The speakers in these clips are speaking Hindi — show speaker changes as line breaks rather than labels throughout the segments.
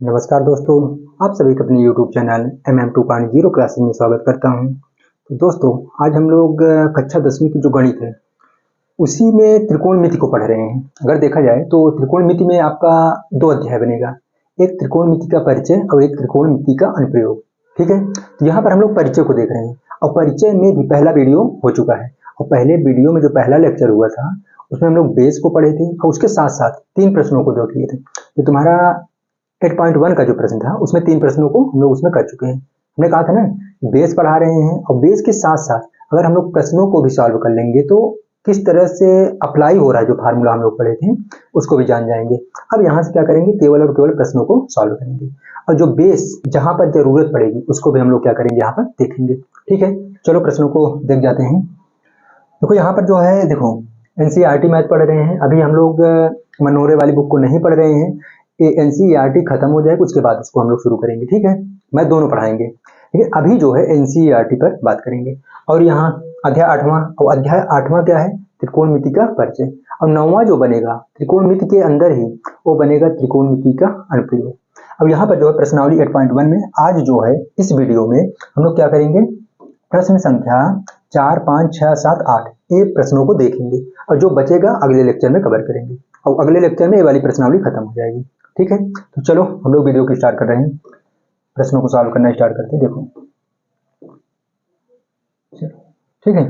नमस्कार दोस्तों, आप सभी का अपने YouTube चैनल MM2.0 क्लासेस में स्वागत करता हूं। तो दोस्तों, आज हम लोग कक्षा 10वीं की जो गणित है उसी में त्रिकोणमिति को पढ़ रहे हैं। अगर देखा जाए तो त्रिकोणमिति में आपका दो अध्याय बनेगा, एक त्रिकोणमिति का परिचय और एक त्रिकोणमिति का अनुप्रयोग। ठीक है, तो यहाँ पर हम लोग परिचय को देख रहे हैं और परिचय में भी पहला वीडियो हो चुका है और पहले वीडियो में जो पहला लेक्चर हुआ था उसमें हम लोग बेस को पढ़े थे और उसके साथ साथ 3 प्रश्नों को देख लिए थे। तो तुम्हारा 8.1 का जो प्रश्न था उसमें 3 प्रश्नों को हम लोग उसमें कर चुके हैं। हमने कहा था ना, बेस पढ़ा रहे हैं और बेस के साथ साथ अगर हम लोग प्रश्नों को भी सॉल्व कर लेंगे तो किस तरह से अप्लाई हो रहा है जो फार्मूला हम लोग पढ़े थे उसको भी जान जाएंगे। अब यहाँ से क्या करेंगे, केवल और केवल प्रश्नों को सॉल्व करेंगे और जो बेस जहाँ पर जरूरत पड़ेगी उसको भी हम लोग क्या करेंगे, यहाँ पर देखेंगे। ठीक है, चलो प्रश्नों को देख जाते हैं। देखो यहाँ पर जो है, देखो NCERT मैथ पढ़ रहे हैं। अभी हम लोग मनोरे वाली बुक को नहीं पढ़ रहे हैं, NCERT खत्म हो जाएगा उसके बाद उसको हम लोग शुरू करेंगे। ठीक है, मैं दोनों पढ़ाएंगे लेकिन अभी जो है NCERT पर बात करेंगे। और यहाँ अध्याय 8वां, और अध्याय 8वां क्या है, त्रिकोणमिति का परिचय। और 9वां जो बनेगा त्रिकोणमिति के अंदर ही वो बनेगा त्रिकोणमिति का अनुप्रयोग। अब यहाँ पर जो है प्रश्नावली 8.1 में आज जो है इस वीडियो में हम लोग क्या करेंगे, प्रश्न संख्या 4, 5, 6, 7, 8 ये प्रश्नों को देखेंगे और जो बचेगा अगले लेक्चर में कवर करेंगे और अगले लेक्चर में ये वाली प्रश्नावली खत्म हो जाएगी। ठीक है, तो चलो हम लोग वीडियो की स्टार्ट कर रहे हैं, प्रश्नों को सॉल्व करना स्टार्ट करते हैं। देखो ठीक है,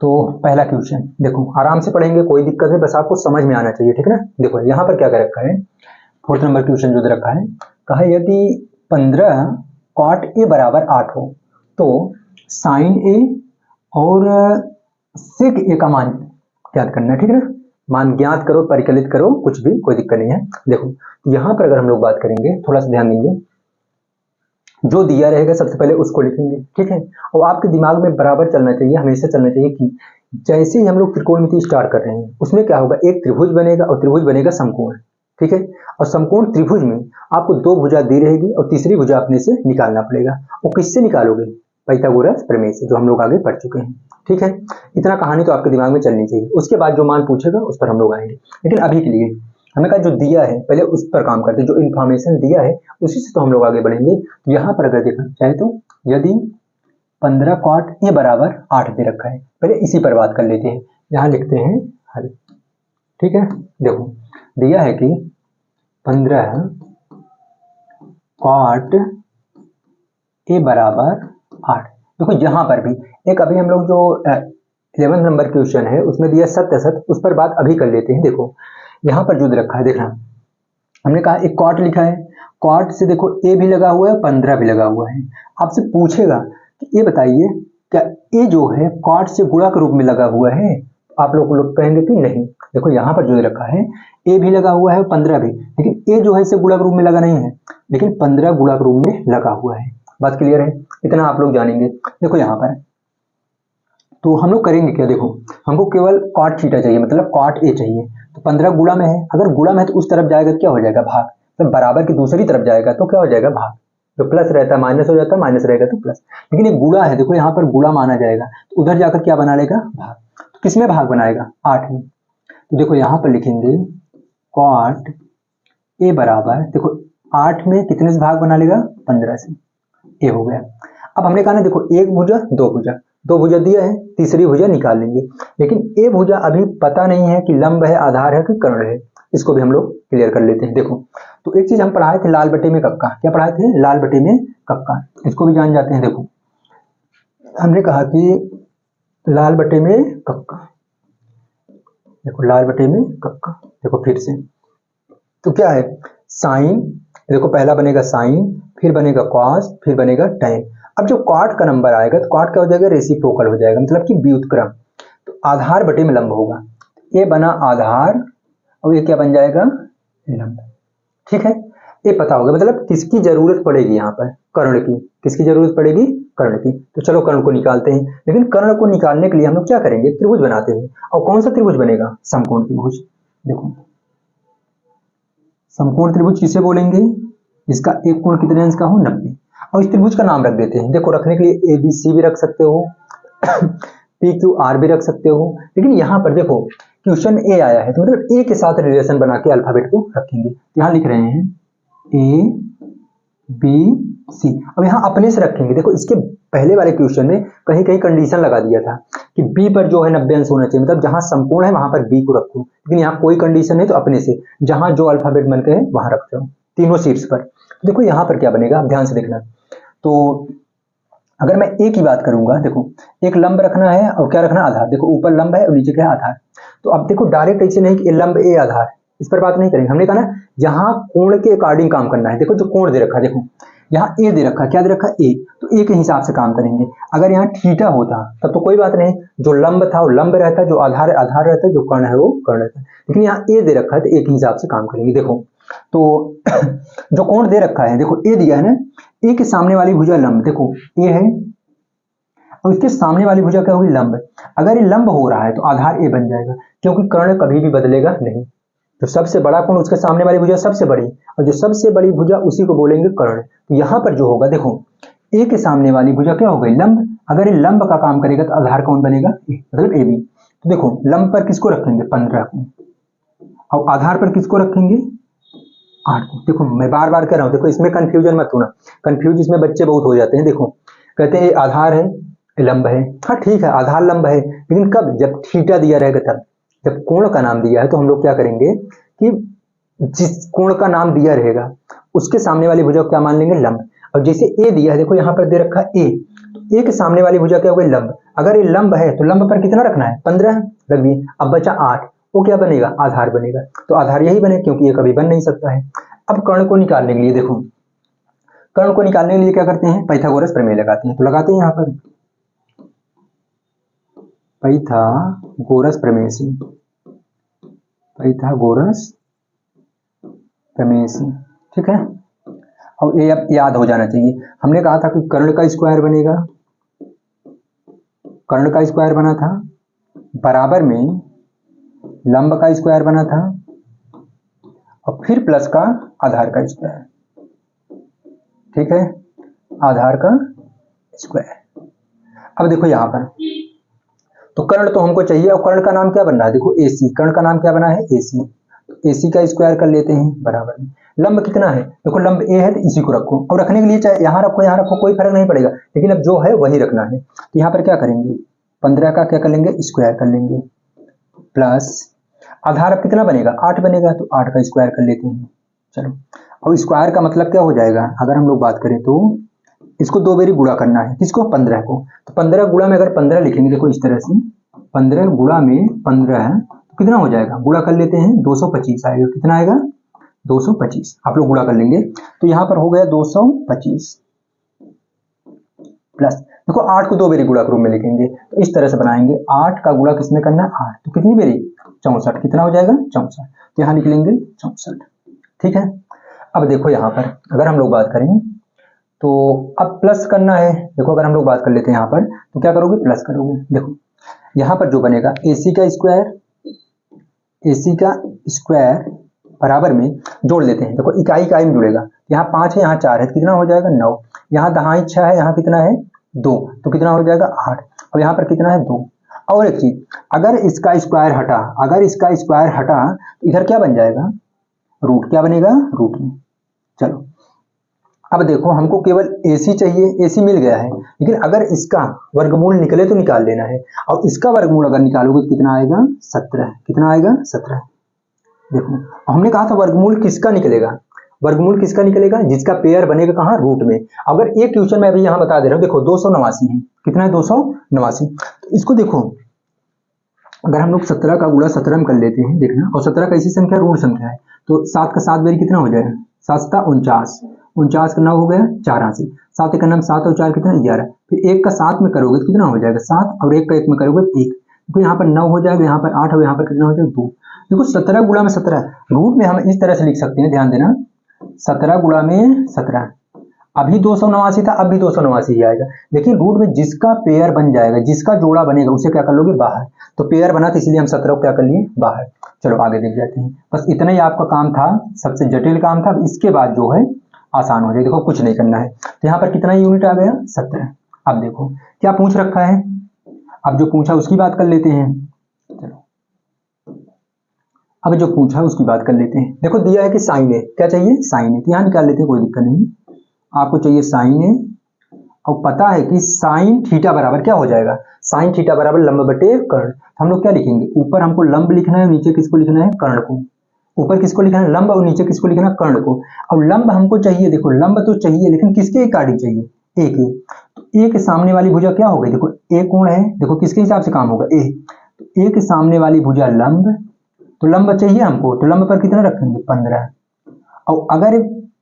तो पहला क्वेश्चन देखो, आराम से पढ़ेंगे, कोई दिक्कत नहीं, बस आपको समझ में आना चाहिए। ठीक है ना, देखो यहाँ पर क्या कर रखा है, 4th नंबर क्वेश्चन जो दे रखा है, कहा यदि 15 cot A बराबर 8 हो तो sin A और sec A का मान ज्ञात करना है। ठीक है ना, मान ज्ञात करो, परिकलित करो, कुछ भी, कोई दिक्कत नहीं है। देखो यहाँ पर अगर हम लोग बात करेंगे, थोड़ा सा ध्यान देंगे, जो दिया रहेगा सबसे पहले उसको लिखेंगे। ठीक है, और आपके दिमाग में बराबर चलना चाहिए, हमेशा चलना चाहिए कि जैसे ही हम लोग त्रिकोणमिति स्टार्ट कर रहे हैं उसमें क्या होगा, एक त्रिभुज बनेगा और त्रिभुज बनेगा समकोण। ठीक है, और समकोण त्रिभुज में आपको 2 भुजा दी रहेगी और तीसरी भुजा अपने से निकालना पड़ेगा। और किससे निकालोगे, पाइथागोरस प्रमेय से, जो हम लोग आगे पढ़ चुके हैं। ठीक है, इतना कहानी तो आपके दिमाग में चलनी चाहिए, उसके बाद जो मान पूछेगा उस पर हम लोग आएंगे। लेकिन अभी के लिए हमें कहा जो दिया है पहले उस पर काम करते हैं, जो इन्फॉर्मेशन दिया है उसी से तो हम लोग आगे बढ़ेंगे। यहाँ पर अगर देखा चाहे तो यदि 15 cot A बराबर 8 दे रखा है, पहले इसी पर बात कर लेते हैं। यहाँ लिखते हैं हल। ठीक है, देखो दिया है कि 15 cot A बराबर 8। देखो यहाँ पर भी एक अभी हम लोग जो 11th नंबर क्वेश्चन है उसमें दिया सत्य असत, उस पर बात अभी कर लेते हैं। देखो यहाँ पर जो दे रखा है, देखना हमने कहा एक कॉट लिखा है, कॉट से देखो ए भी लगा हुआ है, 15 भी लगा हुआ है। आपसे पूछेगा कि ये बताइए क्या ए जो है कॉट से गुणा के रूप में लगा हुआ है, आप लोग कहेंगे कि नहीं। देखो यहाँ पर जो दे रखा है ए भी लगा हुआ है 15 भी, लेकिन ए जो है इसे गुणा के रूप में लगा नहीं है, लेकिन 15 गुणा के रूप में लगा हुआ है। बात क्लियर है, इतना आप लोग जानेंगे। देखो यहाँ पर तो हम लोग करेंगे क्या, देखो हमको केवल कॉट थीटा चाहिए, मतलब कॉट ए चाहिए। तो 15 गुणा में है, अगर गुणा में है तो उस तरफ जाएगा तो क्या हो जाएगा, भाग। तो बराबर की दूसरी तरफ जाएगा तो क्या हो जाएगा, भाग। जो प्लस रहता है माइनस हो जाता है, माइनस रहेगा तो प्लस। लेकिन ये गुणा है, देखो यहाँ पर गुणा माना जाएगा तो उधर जाकर क्या बना लेगा, भाग। तो किसमें भाग बनाएगा, 8 में। तो देखो यहाँ पर लिखेंगे कॉट ए बराबर, देखो 8 में कितने से भाग बना लेगा, 15 से, ए हो गया। अब हमने कहा ना, देखो एक भुजा दो भुजा दिया है, तीसरी भुजा निकाल लेंगे। लेकिन ए भुजा अभी पता नहीं है कि लंब है, आधार है कि कर्ण है, इसको भी हम लोग क्लियर कर लेते हैं। देखो तो एक चीज हम पढ़ाए थे लाल बटे में कक्का, क्या पढ़ाए थे, लाल बटे में कक्का, इसको भी जान जाते हैं। देखो हमने कहा कि लाल बटे में कक्का, देखो लाल बटे में कक्का, देखो फिर से तो क्या है, साइन, देखो पहला बनेगा साइन, फिर बनेगा कॉस, फिर बनेगा टैन। अब जो कॉट का नंबर आएगा तो कॉट क्या हो जाएगा, रेसिप्रोकल हो जाएगा, मतलब कि व्युत्क्रम। तो आधार बटे में लंब होगा, ये बना आधार और ये क्या बन जाएगा, लंब। ठीक है, ये पता होगा, मतलब किसकी जरूरत पड़ेगी यहाँ पर, कर्ण की। किसकी जरूरत पड़ेगी, कर्ण की। तो चलो कर्ण को निकालते हैं, लेकिन कर्ण को निकालने के लिए हम लोग क्या करेंगे, त्रिभुज बनाते हैं। और कौन सा त्रिभुज बनेगा, समकोण त्रिभुज। देखो समकोण त्रिभुज किसे बोलेंगे, इसका एक कोण कितने अंश का हो, 90। और इस त्रिभुज का नाम रख देते हैं, देखो रखने के लिए ABC भी रख सकते हो, PQR भी रख सकते हो। लेकिन यहाँ पर देखो क्वेश्चन ए आया है तो मतलब ए के साथ रिलेशन बना के अल्फाबेट को रखेंगे। तो यहाँ लिख रहे हैं ए बी सी। अब यहाँ अपने से रखेंगे। देखो इसके पहले वाले क्वेश्चन में कहीं कहीं कंडीशन लगा दिया था कि बी पर जो है 90 अंश होना चाहिए, मतलब जहां संपूर्ण है वहां पर बी को रखो, लेकिन यहाँ कोई कंडीशन नहीं, तो अपने से जहां जो अल्फाबेट बनते हैं वहां रख जाओ तीनों शीट्स पर। तो देखो यहाँ पर क्या बनेगा, आप ध्यान से देखना। तो अगर मैं ए की बात करूंगा, देखो एक लंब रखना है और क्या रखना, आधार। देखो ऊपर लंब है और नीचे क्या है, आधार। तो अब देखो डायरेक्ट ऐसे नहीं कि ए लंब ए आधार, इस पर बात नहीं करेंगे। हमने कहा ना यहाँ कोण के अकॉर्डिंग काम करना है। देखो जो कोण दे रखा है, देखो यहाँ ए दे रखा, क्या दे रखा, ए, तो ए के हिसाब से काम करेंगे। अगर यहाँ थीटा होता तब तो कोई बात नहीं, जो लंब था वो लंब रहता, जो आधार आधार रहता, जो कर्ण है वो कर्ण रहता। लेकिन यहाँ ए दे रखा है तो ए के हिसाब से काम करेंगे। देखो तो जो कोण दे रखा है, देखो ए दिया है ना, ए के सामने वाली भुजा लंब, देखो ए है और इसके सामने वाली भुजा क्या होगी, लंब। अगर ये लंब हो रहा है तो आधार ए बन जाएगा, क्योंकि कर्ण कभी भी बदलेगा नहीं। जो सबसे बड़ा कोण उसके सामने वाली भुजा सबसे बड़ी, और जो सबसे बड़ी भुजा उसी को बोलेंगे कर्ण। तो यहाँ पर जो होगा, देखो ए के सामने वाली भुजा क्या हो गई, लंब। अगर ये लंब का काम करेगा तो आधार कौन बनेगा, ए, मतलब ए बी। तो देखो लंब पर किसको रखेंगे, 15 को, और आधार पर किसको रखेंगे, 8 को। देखो मैं बार बार कह रहा हूँ, देखो इसमें कंफ्यूजन मत होना, कंफ्यूज इसमें बच्चे बहुत हो जाते हैं। देखो कहते हैं आधार है लंब है, हाँ ठीक है आधार लंब है, लेकिन कब, जब थीटा दिया रहेगा तब। जब कोण का नाम दिया है तो हम लोग क्या करेंगे कि जिस कोण का नाम दिया रहेगा उसके सामने वाली भुजा को क्या मान लेंगे, लंब। और जैसे ए दिया है, देखो यहाँ पर दे रखा ए, तो ए के सामने वाली भुजा क्या हो गई, लंब। अगर ये लंब है तो लंब पर कितना रखना है, 15 रख दिए। अब बचा 8, वो क्या बनेगा, आधार बनेगा। तो आधार यही बने, क्योंकि ये कभी बन नहीं सकता है। अब कर्ण को निकालने के लिए, देखो कर्ण को निकालने के लिए क्या करते हैं, पाइथागोरस प्रमेय लगाते हैं। तो लगाते हैं यहाँ पर पाइथागोरस प्रमेय से, पाइथागोरस प्रमेय से, ठीक है। और ये अब याद हो जाना चाहिए, हमने कहा था कि कर्ण का स्क्वायर बनेगा, कर्ण का स्क्वायर बना था, बराबर में लंब का स्क्वायर बना था, और फिर प्लस का आधार का स्क्वायर, ठीक है, आधार का स्क्वायर। अब देखो यहां पर तो कर्ण तो हमको चाहिए, और कर्ण का नाम क्या बन रहा है, देखो AC, कर्ण का नाम क्या बना है, AC। तो AC का स्क्वायर कर लेते हैं, बराबर में लंब कितना है, देखो लंब A है तो इसी को रखो, और रखने के लिए चाहे यहाँ रखो कोई फर्क नहीं पड़ेगा, लेकिन अब जो है वही रखना है। तो यहाँ पर क्या करेंगे, 15 का क्या कर लेंगे, स्क्वायर कर लेंगे, प्लस आधार अब कितना बनेगा, 8 बनेगा, तो 8 का स्क्वायर कर लेते हैं। चलो, और स्क्वायर का मतलब क्या हो जाएगा, अगर हम लोग बात करें तो इसको 2 बारी गुणा करना है, किसको, 15 को। तो 15 गुणा में अगर 15 लिखेंगे, देखो इस तरह से 15 गुणा में 15 है तो कितना हो जाएगा, गुणा कर लेते हैं, 225 आएगा। कितना आएगा, 225, आप लोग गुणा कर लेंगे। तो यहाँ पर हो गया 225 प्लस, देखो 8 को 2 बारी गुणा के रूप में लिखेंगे, तो इस तरह से बनाएंगे। 8 का गुणा किसमें करना है, 8, तो कितनी बारी, 64। कितना हो जाएगा, 64। तो यहाँ लिख लेंगे 64, ठीक है। अब देखो यहाँ पर अगर हम लोग बात करें तो अब प्लस करना है। देखो अगर हम लोग बात कर लेते हैं यहाँ पर, तो क्या करोगे, प्लस करोगे। देखो यहाँ पर जो बनेगा AC का स्क्वायर, AC का स्क्वायर बराबर में जोड़ लेते हैं। देखो इकाई इकाई में जुड़ेगा, यहाँ 5 है, यहाँ 4 है, कितना हो जाएगा, 9। यहाँ दहाई 6 है, यहाँ कितना है, 2, तो कितना हो जाएगा, 8। और यहाँ पर कितना है, 2। और एक चीज, अगर इसका स्क्वायर हटा, अगर इसका स्क्वायर हटा तो इधर क्या बन जाएगा, रूट। क्या बनेगा, रूट में। चलो अब देखो हमको केवल AC चाहिए, AC मिल गया है, लेकिन अगर इसका वर्गमूल निकले तो निकाल लेना है। और इसका वर्गमूल अगर निकालोगे तो कितना आएगा, 17। कितना आएगा, 17। देखो हमने कहा था वर्गमूल किसका निकलेगा, वर्गमूल किसका निकलेगा, जिसका पेयर बनेगा कहाँ, रूट में। अगर एक क्वेश्चन में अभी यहाँ बता दे रहा हूँ, देखो 289 है, कितना है, 289। तो इसको देखो अगर हम लोग 17 का गुणा 17 में कर लेते हैं, देखना, और 17 कैसी संख्या, ऋण संख्या है, तो 7 का 7 बारी कितना हो जाएगा, 7 का 49, 49 का 9 हो गया 4 से, 7 का 9, 7 और 4 कितना, 11। फिर 1 का 7 में करोगे तो कितना हो जाएगा, 7, और 1 का 1 में करोगे 1, तो यहाँ पर 9 हो जाएगा, यहाँ पर 8 और यहाँ पर कितना हो जाएगा, 2। देखो 17 गुणा में 17 रूट में हम इस तरह से लिख सकते हैं, ध्यान देना, 17 गुणा में 17, अभी 289 था, अब भी 289 ही आएगा, लेकिन रूट में जिसका पेयर बन जाएगा, जिसका जोड़ा बनेगा उसे क्या कर लोगे, बाहर। तो पेयर बना तो इसलिए हम 17 को क्या कर लिए, बाहर। चलो आगे देख जाते हैं, बस इतना ही आपका काम था, सबसे जटिल काम था। इसके बाद जो है आसान हो जाए, देखो कुछ नहीं करना है। तो यहाँ पर कितना यूनिट आ गया, 17। अब देखो क्या पूछ रखा है, अब जो पूछा उसकी बात कर लेते हैं। चलो अब जो पूछा है उसकी बात कर लेते हैं। देखो दिया है कि साइन है, क्या चाहिए साइन है, तो यहाँ निकाल लेते हैं, कोई दिक्कत नहीं। आपको चाहिए साइन है और पता है कि साइन थीटा बराबर क्या हो जाएगा, साइन थीटा बराबर लंब बटे कर्ण। हम लोग क्या लिखेंगे, ऊपर हमको लंब लिखना है, नीचे किसको लिखना है कर्ण को। ऊपर किसको लिखना है लंब और नीचे किसको लिखना है कर्ण को। अब लंब हमको चाहिए, देखो लंब तो चाहिए लेकिन किसके अकॉर्डिंग चाहिए, ए के। तो ए के सामने वाली भुजा क्या हो गई, देखो ए कोण है, देखो किसके हिसाब से काम होगा ए, तो ए के सामने वाली भुजा लंब, तो लंब चाहिए हमको, तो लंब पर कितना रखेंगे 15। और अगर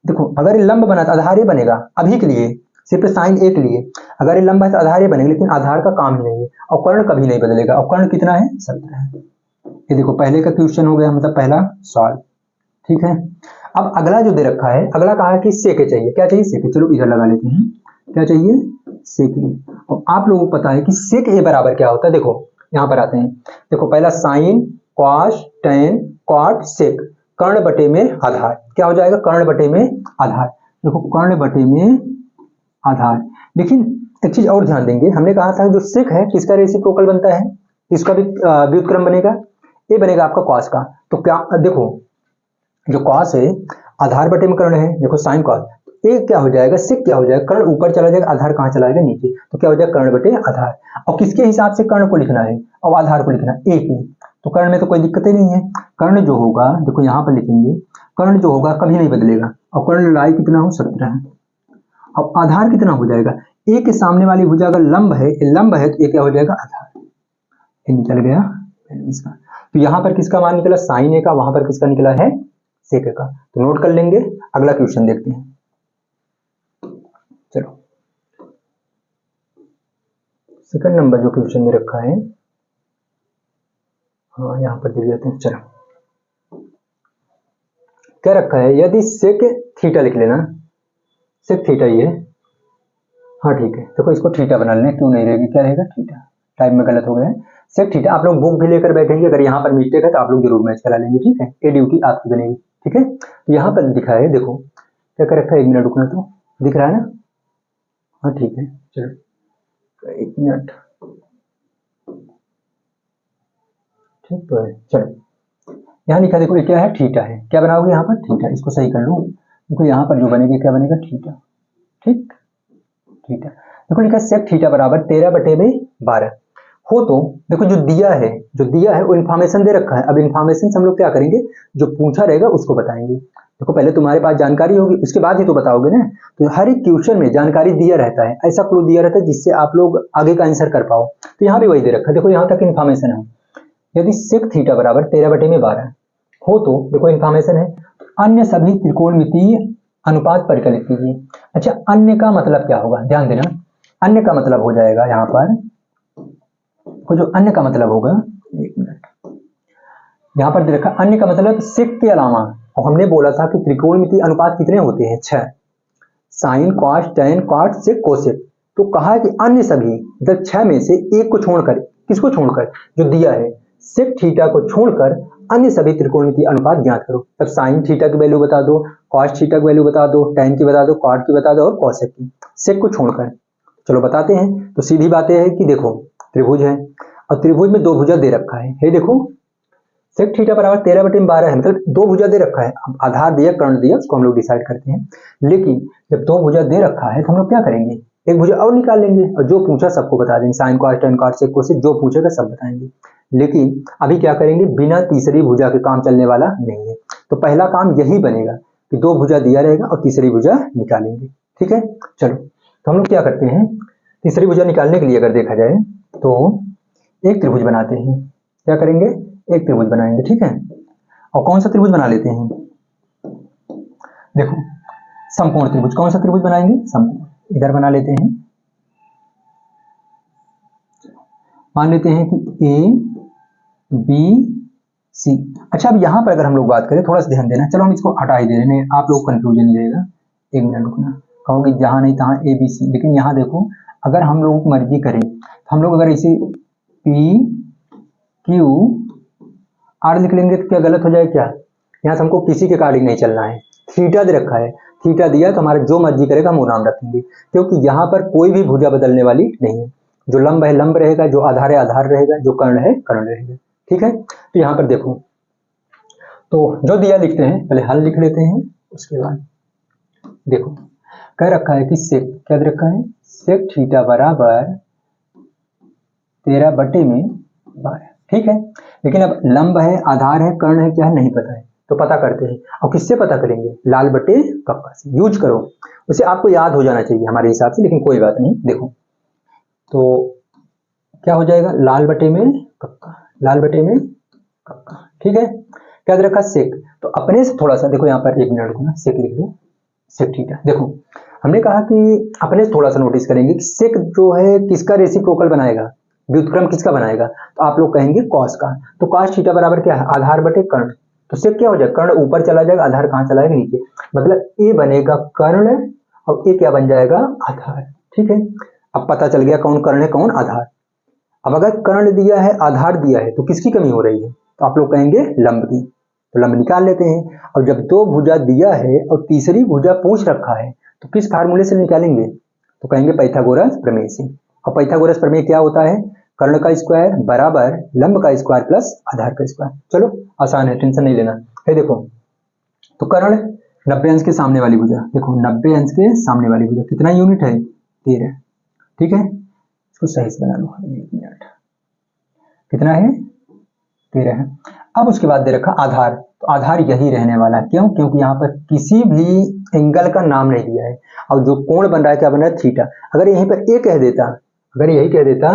देखो अगर ये लंब बना तो आधार ये बनेगा अभी के लिए, सिर्फ साइन ए के लिए। अगर ये लंब है तो आधार ये बनेगा, लेकिन आधार का काम ही नहीं है, और कर्ण कभी नहीं बदलेगा। और कर्ण कितना है 17 है। ये देखो पहले का क्वेश्चन हो गया, मतलब पहला सवाल, ठीक है। अब अगला जो दे रखा है, अगला कहा है कि सेके चाहिए, क्या चाहिए सेके, चलो इधर लगा लेते हैं, क्या चाहिए सेके। और आप लोगों को पता है कि सेक ए बराबर क्या होता है, देखो यहाँ पर आते हैं, देखो पहला sine cos tan cot sec, कर्ण बटे में आधार, क्या हो जाएगा कर्ण बटे में आधार। देखो कर्ण बटे में आधार, लेकिन एक चीज और ध्यान देंगे, हमने कहा था जो सेक है किसका रेसिप्रोकल बनता है, इसका भी व्युत्क्रम बनेगा, ये बनेगा आपका कॉस का। तो क्या देखो जो कॉस है आधार बटे में कर्ण है, देखो साइन कॉस, ये क्या हो जाएगा सेक क्या हो जाएगा, कर्ण ऊपर चला जाएगा, आधार कहाँ चला जाएगा नीचे, तो क्या हो जाएगा कर्ण बटे आधार। और किसके हिसाब से कर्ण को लिखना है और आधार को लिखना है, ए के। तो कर्ण में तो कोई दिक्कत ही नहीं है, कर्ण जो होगा देखो यहाँ पर लिखेंगे, कर्ण जो होगा कभी नहीं बदलेगा, और कर्ण लड़ाई कितना हो 17 है। अब आधार कितना हो जाएगा, ए के सामने वाली भुजा अगर लंब है, लंब है तो ये क्या हो जाएगा आधार, ये निकल गया इसका। तो यहाँ पर किसका मान निकला साइन ए का, वहां पर किसका निकला है सेक का। तो नोट कर लेंगे, अगला क्वेश्चन देखते हैं। चलो सेकंड नंबर जो क्वेश्चन में रखा है, हाँ यहाँ पर दे देते हैं। चलो क्या रखा है, यदि सेक थीटा लिख लेना, सेक थीटा ये, हाँ ठीक है, देखो इसको थीटा बना लेना, क्यों नहीं रहेगी, क्या रहेगा थीटा, टाइप में गलत हो गया है, सेक थीटा। आप लोग बुक भी लेकर बैठेंगे, अगर यहाँ पर मिस्टेक है तो आप लोग जरूर मैच करा लेंगे, ठीक है, ये ड्यूटी आपकी बनेगी, ठीक है। तो यहाँ पर दिखा है, देखो क्या कर रखा है, 1 मिनट रुकना, तो दिख रहा है ना, हाँ ठीक है, चलो 1 मिनट, ठीक तो है। चलो यहाँ लिखा देखो ये क्या है थीटा है, क्या बनाओगे यहाँ पर थीटा, इसको सही कर लो, देखो यहाँ पर जो बनेगा क्या बनेगा थीटा, ठीक थीटा। देखो लिखा सेक थीटा बराबर 13/12 हो, तो देखो जो दिया है वो इन्फॉर्मेशन दे रखा है। अब इन्फॉर्मेशन से हम लोग क्या करेंगे, जो पूछा रहेगा उसको बताएंगे। देखो पहले तुम्हारे पास जानकारी होगी, उसके बाद ही तो बताओगे ना। तो हर एक क्वेश्चन में जानकारी दिया रहता है, ऐसा क्लू दिया रहता है जिससे आप लोग आगे का आंसर कर पाओ। तो यहाँ भी वही दे रखा है, देखो यहाँ तक इन्फॉर्मेशन है, यदि सेक थीटा बराबर 13/12 हो, तो देखो इन्फॉर्मेशन है, अन्य सभी त्रिकोणमितीय अनुपात परिकलित कीजिए। अच्छा अन्य का मतलब क्या होगा, ध्यान देना, अन्य का मतलब हो जाएगा यहाँ पर, जो अन्य का मतलब होगा, 1 मिनट, यहाँ पर दे रखा अन्य का मतलब सेक के अलावा, और हमने बोला था कि त्रिकोणमितीय अनुपात कितने होते हैं 6, sine cos tan cot sec cosec. तो कहा है कि अन्य सभी, मतलब 6 में से एक को छोड़कर, किसको छोड़कर, जो दिया है सेक थीटा को छोड़कर अन्य सभी त्रिकोणमितीय अनुपात ज्ञात करो। तब साइन थीटा की वैल्यू बता दो, कॉस थीटा की वैल्यू बता दो, टेन की बता दो, कॉट की बता दो, और कोसेक की, सेक को छोड़कर। चलो बताते हैं। तो सीधी बात है कि देखो त्रिभुज है, और त्रिभुज में 2 भुजा दे रखा है, हे देखो सेक थीटा बराबर 13/12 है, मतलब 2 भुजा दे रखा है। अब आधार दिया कर्ण दिया, उसको हम लोग डिसाइड करते हैं, लेकिन जब 2 भुजा दे रखा है तो हम लोग क्या करेंगे, एक भुजा और निकाल लेंगे, और जो पूछा सबको बता देंगे, sine cos tan cot sec cosec, जो पूछेगा सब बताएंगे। लेकिन अभी क्या करेंगे, बिना तीसरी भुजा के काम चलने वाला नहीं है। तो पहला काम यही बनेगा कि 2 भुजा दिया रहेगा और तीसरी भुजा निकालेंगे, ठीक है। चलो तो हम लोग क्या करते हैं, तीसरी भुजा निकालने के लिए अगर देखा जाए तो एक त्रिभुज बनाते हैं, क्या करेंगे, एक त्रिभुज बनाएंगे, ठीक है। और कौन सा त्रिभुज बना लेते हैं, देखो समकोण त्रिभुज, कौन सा त्रिभुज बनाएंगे, समकोण, इधर बना लेते हैं। मान लेते हैं कि ए बी सी। अच्छा अब यहाँ पर अगर हम लोग बात करें, थोड़ा सा ध्यान देना, चलो हम इसको हटा ही दे रहे हैं, आप लोग कंफ्यूजन नहीं रहेगा। 1 मिनट रुकना, कहोगे जहाँ नहीं तहाँ ए बी सी, लेकिन यहाँ देखो अगर हम लोग मर्जी करें तो हम लोग अगर इसे पी क्यू आर लिख लेंगे तो क्या गलत हो जाए क्या, यहाँ से हमको किसी के अकॉर्डिंग नहीं चलना है, थीटा दे रखा है, थीटा दिया तो हमारा जो मर्जी करेगा हम वो नाम रखेंगे, क्योंकि यहाँ पर कोई भी भुजा बदलने वाली नहीं है। जो लंब है लंब रहेगा, जो आधार है आधार रहेगा, जो कर्ण है कर्ण रहेगा, ठीक है। तो यहाँ पर देखो तो जो दिया लिखते हैं, पहले हल लिख लेते हैं, उसके बाद देखो कह रखा है कि सेक, क्या दे रखा है, सेक थीटा बराबर 13/12। ठीक है, लेकिन अब लंब है, आधार है, कर्ण है, क्या है नहीं पता है, तो पता करते हैं। और किससे पता करेंगे, लाल बटे कक्का से। यूज करो, उसे आपको याद हो जाना चाहिए हमारे हिसाब से, लेकिन कोई बात नहीं। देखो तो क्या हो जाएगा, लाल बटे में कक्का, लाल बटे में कक्का। ठीक है, क्या दे रखा, सेक, तो अपने से थोड़ा सा देखो, यहाँ पर 1 मिनट को सेक लिख लो, सेक थीटा। देखो हमने कहा कि अपने से थोड़ा सा नोटिस करेंगे कि सेक जो है किसका रेसिप्रोकल बनाएगा, व्युत्क्रम किसका बनाएगा, तो आप लोग कहेंगे कॉस का। तो कॉस थीटा बराबर क्या है, आधार बटे कर्ण। तो सेक क्या हो जाएगा, कर्ण ऊपर चला जाएगा, आधार कहाँ चला जाएगा, नीचे। मतलब ए बनेगा कर्ण और ए क्या बन जाएगा, आधार। ठीक है, अब पता चल गया कौन कर्ण है कौन आधार। अब अगर कर्ण दिया है, आधार दिया है, तो किसकी कमी हो रही है, तो आप लोग कहेंगे लंब की। तो लंब निकाल लेते हैं। और जब 2 भुजा दिया है और तीसरी भुजा पूछ रखा है, तो किस फार्मूले से निकालेंगे, तो कहेंगे पाइथागोरस प्रमेय से। और पाइथागोरस प्रमेय क्या होता है, कर्ण का स्क्वायर बराबर लंब का स्क्वायर प्लस आधार का स्क्वायर। चलो आसान है, टेंशन नहीं लेना है। देखो तो कर्ण 90 अंश के सामने वाली भुजा, देखो 90 अंश के सामने वाली भुजा कितना यूनिट है, 13। ठीक है, इसको सही से बना लो, 1 मिनट, कितना है, 13 है। अब उसके बाद दे रखा आधार, तो आधार यही रहने वाला है। क्यों, क्योंकि यहाँ पर किसी भी एंगल का नाम नहीं दिया है, और जो कोण बन रहा है क्या बन रहा है, थीटा। अगर यहीं पर ए कह देता, अगर यही कह देता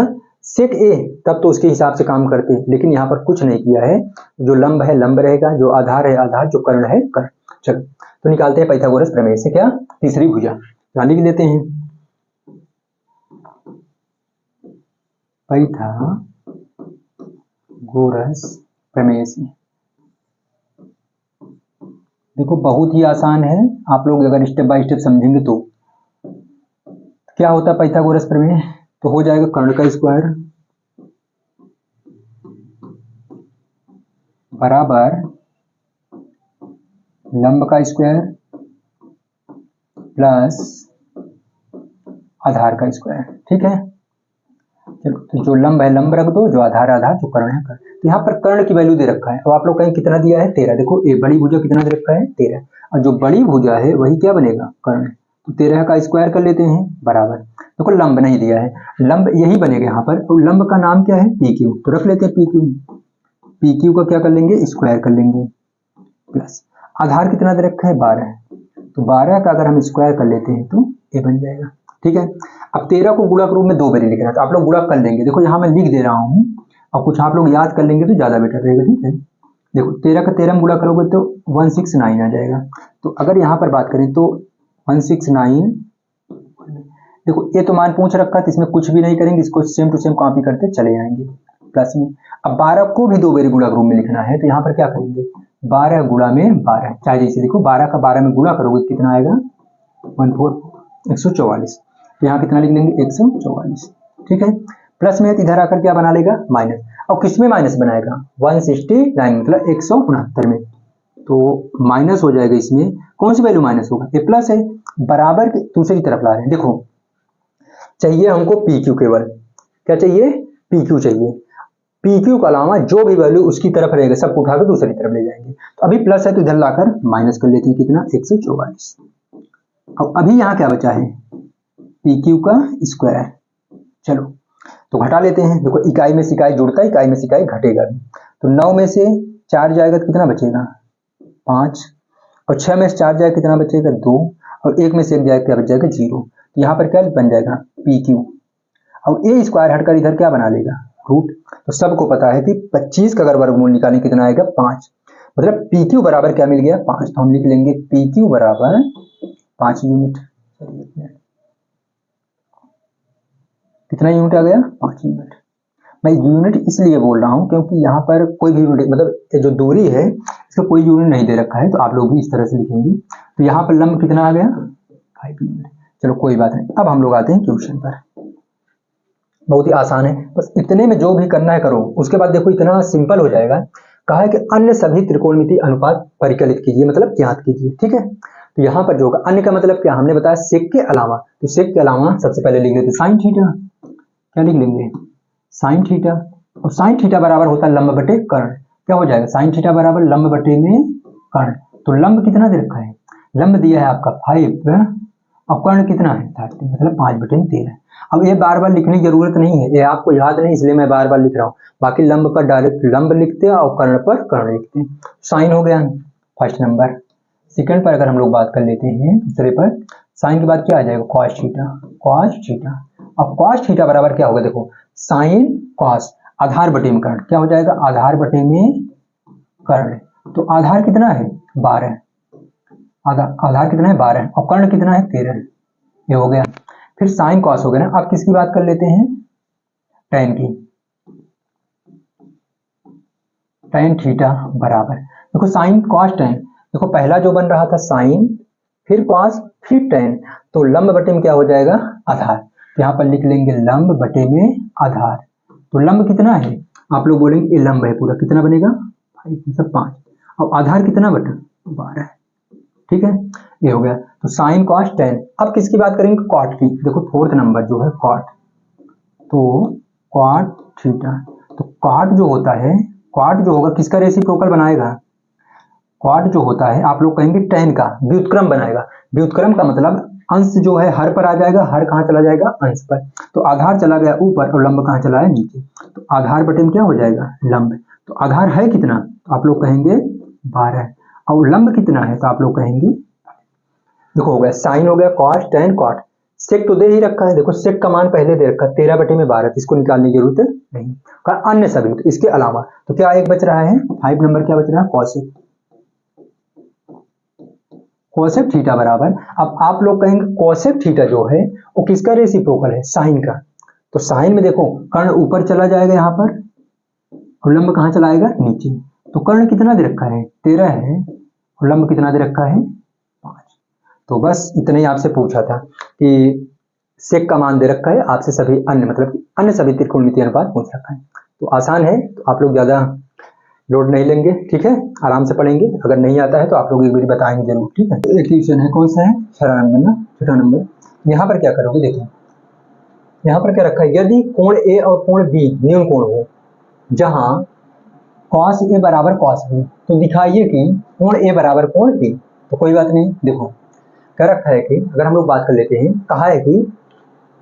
सेक ए, तब तो उसके हिसाब से काम करते, लेकिन यहाँ पर कुछ नहीं किया है। जो लंब है लंब रहेगा, जो आधार है आधार, जो कर्ण है कर्ण। चलो तो निकालते हैं पाइथागोरस प्रमेय से, क्या, तीसरी भुजा लिख लेते हैं, पाइथागोरस प्रमेय से। देखो बहुत ही आसान है, आप लोग अगर स्टेप बाय स्टेप समझेंगे तो। क्या होता है पाइथागोरस प्रमेय, तो हो जाएगा कर्ण का स्क्वायर बराबर लंब का स्क्वायर प्लस आधार का स्क्वायर। ठीक है, चलो तो जो लंब है लंब रख दो, जो आधार है आधार, जो कर्ण है कर्ण। तो यहाँ पर कर्ण की वैल्यू दे रखा है। अब आप लोग कहें कितना दिया है, 13। देखो ये बड़ी भुजा कितना दे रखा है, 13, और जो बड़ी भुजा है वही क्या बनेगा, कर्ण। तो 13 का स्क्वायर कर लेते हैं बराबर, देखो लंब नहीं दिया है, लंब यही बनेगा यहाँ पर। और लंब का नाम क्या है, पी क्यू, तो रख लेते हैं पी क्यू। पी क्यू का क्या कर लेंगे, स्क्वायर कर लेंगे, प्लस आधार कितना दे रखा है, 12। तो 12 का अगर हम स्क्वायर कर लेते हैं तो ये बन जाएगा। ठीक है, अब 13 को गुणा के रूप में 2 बार लिखना है, तो आप लोग गुणा कर लेंगे। देखो यहाँ मैं लिख दे रहा हूँ, और कुछ आप लोग याद कर लेंगे तो ज्यादा बेटर रहेगा। ठीक है, देखो 13 का 13 में गुणा करोगे तो 169 आ जाएगा। तो अगर यहाँ पर बात करें तो 169, देखो ये तो मान पूछ रखा है, तो इसमें कुछ भी नहीं करेंगे, इसको सेम टू सेम कॉपी करते चले जाएंगे प्लस में। अब 12 को भी 2 बार गुणा के रूप में लिखना है, तो यहाँ पर क्या करेंगे, 12 गुणा में 12, चाहे जैसे देखो 12 का 12 में गुणा करोगे कितना आएगा, 144। तो यहाँ कितना लिख लेंगे, 144। ठीक है, प्लस में इधर आकर क्या बना लेगा, माइनस। और किस में माइनस बनाएगा, 169 मतलब 169 में, तो माइनस हो जाएगा। इसमें कौन सी वैल्यू माइनस होगा, ये प्लस है, बराबर दूसरी तरफ ला रहे हैं। देखो चाहिए हमको पी क्यू, केवल क्या चाहिए, पी क्यू चाहिए। पी क्यू के अलावा जो भी वैल्यू उसकी तरफ रहेगा सबको उठाकर दूसरी तरफ ले जाएंगे। तो अभी प्लस है तो इधर लाकर माइनस कर लेते हैं, कितना, 144। अब अभी यहाँ क्या बचा है, पी क्यू का स्क्वायर। चलो तो घटा लेते हैं। देखो इकाई में से इकाई जुड़ता है, इकाई में से इकाई घटेगा भी। तो 9 में से 4 जाएगा तो कितना बचेगा, 5, और 6 में से 4 जाएगा कितना बचेगा, 2, और 1 में से 1 जाएगा क्या बच जाएगा, 0। तो यहाँ पर क्या बन जाएगा, पी क्यू। और ए स्क्वायर हटकर इधर क्या बना लेगा, रूट। तो सबको पता है कि 25 का अगर वर्गमूल निकालें कितना आएगा, 5। मतलब पी क्यू बराबर क्या मिल गया, 5। तो हम लिख लेंगे पी क्यू बराबर 5 यूनिट। कितना यूनिट आ गया, 5 यूनिट। मैं यूनिट इसलिए बोल रहा हूं क्योंकि यहाँ पर कोई भी मतलब जो दूरी है इसका कोई यूनिट नहीं दे रखा है, तो आप लोग भी इस तरह से लिखेंगे। तो यहाँ पर लंब कितना आ गया, 5 यूनिट। चलो कोई बात नहीं, अब हम लोग आते हैं क्वेश्चन पर। बहुत ही आसान है, बस इतने में जो भी करना है करो। उसके बाद देखो इतना सिंपल हो जाएगा। कहा है कि अन्य सभी त्रिकोणमितीय अनुपात परिकलित कीजिए, मतलब ज्ञात कीजिए। ठीक है, तो यहाँ पर जो होगा, अन्य का मतलब क्या, हमने बताया सेक के अलावा। तो सेक के अलावा सबसे पहले लिख लेते साइन थीटा। क्या लिख लेंगे, साइन थीटा। और साइन थीटा बराबर होता है लंब बटे कर्ण। क्या हो जाएगा, साइन थीटा बराबर लंब बटे में कर्ण। तो लंब कितना दे रखा है, लंब दिया है आपका 5 और कर्ण कितना है 30, मतलब 5/13। अब ये बार बार लिखने की जरूरत नहीं है, ये आपको याद नहीं इसलिए मैं बार बार लिख रहा हूँ। बाकी लंब पर डायरेक्ट लंब लिखते हैं और कर्ण पर कर्ण लिखते हैं। साइन हो गया फर्स्ट नंबर। सेकंड पर अगर हम लोग बात कर लेते हैं दूसरे पर, साइन के बाद क्या आ जाएगा कॉस थीटा, कॉस थीटा। अब कॉस थीटा बराबर क्या होगा, देखो साइन कॉस आधार बटे में कर्ण, क्या हो जाएगा आधार बटे में कर्ण। तो आधार कितना है 12, आधार कितना है 12 और कर्ण कितना है 13, ये हो गया। फिर साइन कॉस हो गया ना। अब किसकी बात कर लेते हैं, tan की, tan थीटा बराबर, देखो साइन कॉस tan, देखो पहला जो बन रहा था साइन फिर कॉस फिर tan, तो लंब बटे में क्या हो जाएगा आधार। यहाँ पर लिख लेंगे लंब बटे में आधार। तो लंब कितना है, आप लोग बोलेंगे ये लंब है पूरा, कितना बनेगा 5, और आधार कितना बटा 12, ठीक है ये हो गया। तो साइन कॉस tan। अब किसकी बात करेंगे कॉट की, देखो फोर्थ नंबर जो है कॉट, तो कॉट थीटा। तो कॉट जो होता है, कॉट जो होगा किसका रेसिप्रोकल बनाएगा, कॉट जो होता है आप लोग कहेंगे tan का व्युत्क्रम बनाएगा। व्युत्क्रम का मतलब अंश जो है हर पर आ जाएगा, हर कहाँ चला जाएगा अंश पर। तो आधार चला गया ऊपर और लंब कहाँ चला है नीचे, तो आधार बटे में क्या हो जाएगा लंब। तो आधार है कितना, तो आप लोग कहेंगे 12, और लंब कितना है तो आप लोग कहेंगे, देखो हो गया साइन हो गया कॉस tan कॉट। सेक तो दे ही रखा है, देखो सेक का मान पहले दे रखा है 13 बटे में 12, इसको निकालने की जरूरत नहीं। कहा अन्य सभी, तो इसके अलावा तो क्या एक बच रहा है 5 नंबर, क्या बच रहा है कॉसेक, कोसेक थीटा बराबर। अब आप लोग कहेंगे कोसेक थीटा जो है वो किसका रेसिप्रोकल है, साइन का। तो साइन में देखो कर्ण ऊपर चला जाएगा यहाँ पर और लंब कहाँ चला आएगा नीचे। तो कर्ण कितना दे रखा है 13 है और लंब कितना दे रखा है 5। तो बस इतना ही आपसे पूछा था कि सेक का मान दे रखा है, आपसे सभी अन्य मतलब अन्य सभी त्रिकोणमितीय अनुपात पूछ रखा है। तो आसान है, तो आप लोग ज्यादा लोड नहीं लेंगे, ठीक है आराम से पढ़ेंगे। अगर नहीं आता है तो आप लोग एक बार बताएंगे जरूर, ठीक है। एक क्वेश्चन है, कौन सा है 6 नंबर ना, 6 नंबर। यहाँ पर क्या करोगे, देखो यहाँ पर क्या रखा है, यदि कोण ए और कोण बी न्यून कोण हो जहां कॉस ए बराबर कॉस बी, तो दिखाइए कि कोण ए बराबर कोण बी। तो कोई बात नहीं, देखो क्या रखा है कि अगर हम लोग बात कर लेते हैं, कहा है कि